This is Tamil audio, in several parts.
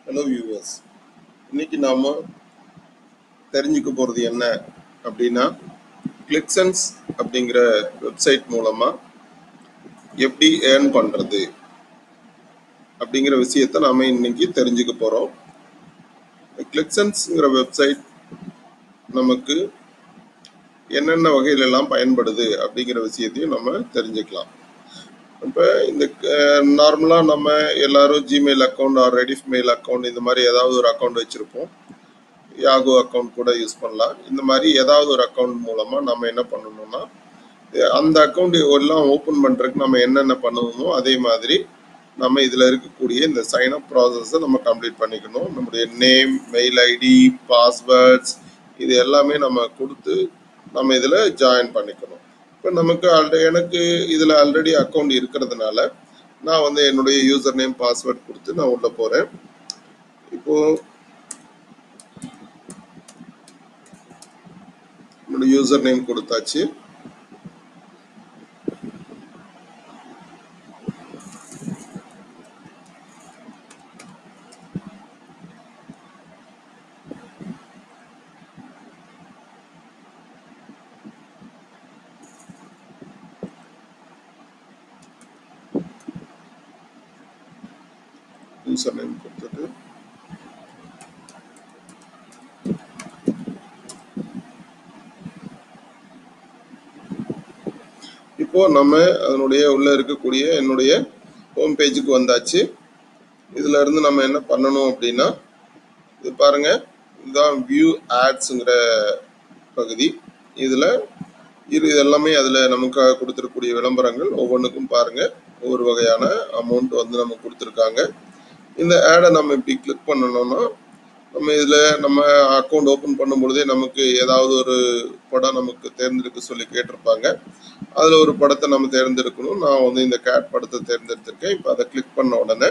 ஹலோ வியூவர்ஸ், இன்னைக்கு நாம தெரிஞ்சுக்க போறது என்ன அப்படின்னா, கிளிக்சன்ஸ் அப்படிங்கிற வெப்சைட் மூலமா எப்படி ஏர்ன் பண்றது அப்படிங்கிற விஷயத்த நாம இன்னைக்கு தெரிஞ்சுக்க போறோம். கிளிக்சன்ஸ்ங்கிற வெப்சைட் நமக்கு என்னென்ன வகையில எல்லாம் பயன்படுது அப்படிங்கிற விஷயத்தையும் நம்ம தெரிஞ்சுக்கலாம். இப்போ இந்த நார்மலாக நம்ம எல்லாரும் Gmail account R Rediff mail account இந்த மாதிரி ஏதாவது ஒரு அக்கௌண்ட் வச்சுருப்போம். யாகோ அக்கௌண்ட் கூட யூஸ் பண்ணலாம். இந்த மாதிரி ஏதாவது ஒரு அக்கௌண்ட் மூலமாக நம்ம என்ன பண்ணணும்னா, அந்த அக்கௌண்ட் எல்லாம் ஓப்பன் பண்ணுறதுக்கு நம்ம என்னென்ன பண்ணுவோமோ அதே மாதிரி நம்ம இதில் இருக்கக்கூடிய இந்த சைன் அப் ப்ராசஸை நம்ம கம்ப்ளீட் பண்ணிக்கணும். நம்முடைய நேம், மெயில் ஐடி, பாஸ்வேர்ட்ஸ் இது எல்லாமே நம்ம கொடுத்து நம்ம இதில் ஜாயின் பண்ணிக்கணும். இப்போ நமக்கு எனக்கு இதில் ஆல்ரெடி அக்கௌண்ட் இருக்கிறதுனால நான் வந்து என்னுடைய யூசர் நேம், பாஸ்வேர்ட் கொடுத்து நான் உள்ளே போகிறேன். இப்போது என்னோட யூசர் நேம் கொடுத்தாச்சு. யூசர் நேம் கொடுத்துட்டு இப்போ நம்ம அதனுடைய உள்ள இருக்கக்கூடிய என்னுடைய ஹோம் பேஜுக்கு வந்தாச்சு. இதுல இருந்து நம்ம என்ன பண்ணணும் அப்படின்னா, இது பாருங்க, இதுதான் வியூ ஆட்ஸ்ங்கிற பகுதி. இதுல இது எல்லாமே அதுல நமக்காக கொடுத்துருக்கக்கூடிய விளம்பரங்கள் ஒவ்வொன்றுக்கும் பாருங்க, ஒவ்வொரு வகையான அமௌண்ட் வந்து நம்ம கொடுத்துருக்காங்க. இந்த ஆடை நம்ம இப்படி கிளிக் பண்ணணும்னா, நம்ம இதில் நம்ம அக்கௌண்ட் ஓப்பன் பண்ணும் பொழுதே நமக்கு ஏதாவது ஒரு படம் நமக்கு தேர்ந்தெடுக்க சொல்லி கேட்டிருப்பாங்க. அதில் ஒரு படத்தை நம்ம தேர்ந்தெடுக்கணும். நான் வந்து இந்த கேட் படத்தை தேர்ந்தெடுத்திருக்கேன். இப்போ அதை கிளிக் பண்ண உடனே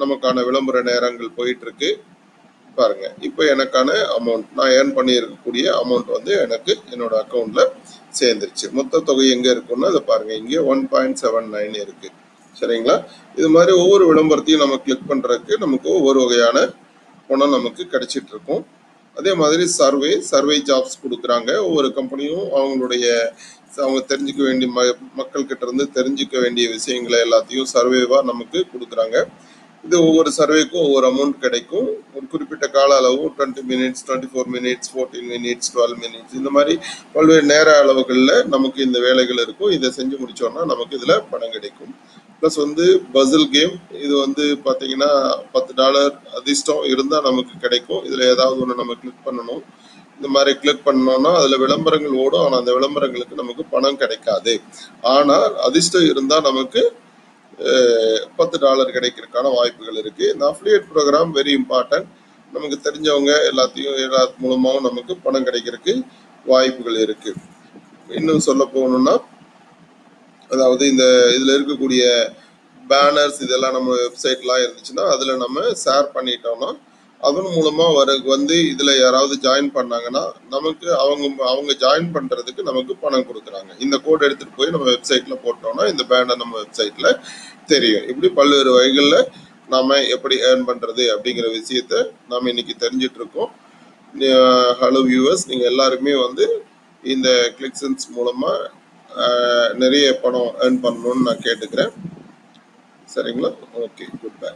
நமக்கான விளம்பர நேரங்கள் போயிட்டு இருக்கு பாருங்க. இப்போ எனக்கான அமௌண்ட், நான் ஏர்ன் பண்ணி இருக்கக்கூடிய அமௌண்ட் வந்து எனக்கு என்னோட அக்கௌண்ட்ல சேர்ந்துருச்சு. மொத்த தொகை எங்க இருக்குன்னா அதை பாருங்க, இங்கே 1.79 இருக்கு. சரிங்களா? இது மாதிரி ஒவ்வொரு விளம்பரத்தையும் நம்ம கிளிக் பண்றதுக்கு நமக்கு ஒவ்வொரு வகையான பணம் நமக்கு கிடைச்சிட்டு இருக்கும். அதே மாதிரி சர்வே ஜாப்ஸ் கொடுக்குறாங்க. ஒவ்வொரு கம்பெனியும் அவங்க தெரிஞ்சுக்க வேண்டிய மக்கள் கிட்ட இருந்து தெரிஞ்சுக்க வேண்டிய விஷயங்களை எல்லாத்தையும் சர்வேவா நமக்கு கொடுக்குறாங்க. இது ஒவ்வொரு சர்வேக்கும் ஒவ்வொரு அமௌண்ட் கிடைக்கும். ஒரு குறிப்பிட்ட கால அளவு 20 மினிட்ஸ், 24 மினிட்ஸ், 14 மினிட்ஸ், 12 மினிட்ஸ், இந்த மாதிரி பல்வேறு நேர அளவுகளில் நமக்கு இந்த வேலைகள் இருக்கும். இதை செஞ்சு முடிச்சோம்னா நமக்கு இதில் பணம் கிடைக்கும். ப்ளஸ் வந்து பசில் கேம், இது வந்து பார்த்தீங்கன்னா $10 அதிர்ஷ்டம் இருந்தால் நமக்கு கிடைக்கும். இதில் ஏதாவது ஒன்று நம்ம கிளிக் பண்ணணும். இந்த மாதிரி கிளிக் பண்ணோம்னா அதில் விளம்பரங்கள் ஓடும். ஆனால் அந்த விளம்பரங்களுக்கு நமக்கு பணம் கிடைக்காது. ஆனால் அதிர்ஷ்டம் இருந்தால் நமக்கு $10 கிடைக்கிறதுக்கான வாய்ப்புகள் இருக்கு. இந்த அஃபிலியேட் ப்ரோக்ராம் வெரி இம்பார்ட்டன்ட். நமக்கு தெரிஞ்சவங்க எல்லா மூலமாகவும் நமக்கு பணம் கிடைக்கிறதுக்கு வாய்ப்புகள் இருக்கு. இன்னும் சொல்ல போகணும்னா, அதாவது இதுல இருக்கக்கூடிய பேனர்ஸ் இதெல்லாம் நம்ம வெப்சைட்லாம் இருந்துச்சுன்னா அதுல நம்ம ஷேர் பண்ணிட்டோம்னா அதன் மூலமா வந்து இதுல யாராவது ஜாயின் பண்ணாங்கன்னா நமக்கு அவங்க ஜாயின் பண்றதுக்கு நமக்கு பணம் கொடுக்குறாங்க. இந்த கோட் எடுத்துட்டு போய் நம்ம வெப்சைட்ல போட்டோம்னா இந்த பேனர் நம்ம வெப்சைட்ல தெரியும். இப்படி பல்வேறு வகைகள்ல நாம எப்படி ஏர்ன் பண்றது அப்படிங்கிற விஷயத்த நாம இன்னைக்கு தெரிஞ்சிட்டு இருக்கோம். ஹலோ வியூவர்ஸ், நீங்க எல்லாருமே வந்து இந்த கிளிக்சன்ஸ் மூலமா நிறைய பணம் ஏர்ன் பண்ணணும்னு நான் கேட்டுக்கிறேன். சரிங்களா? Okay, good bye.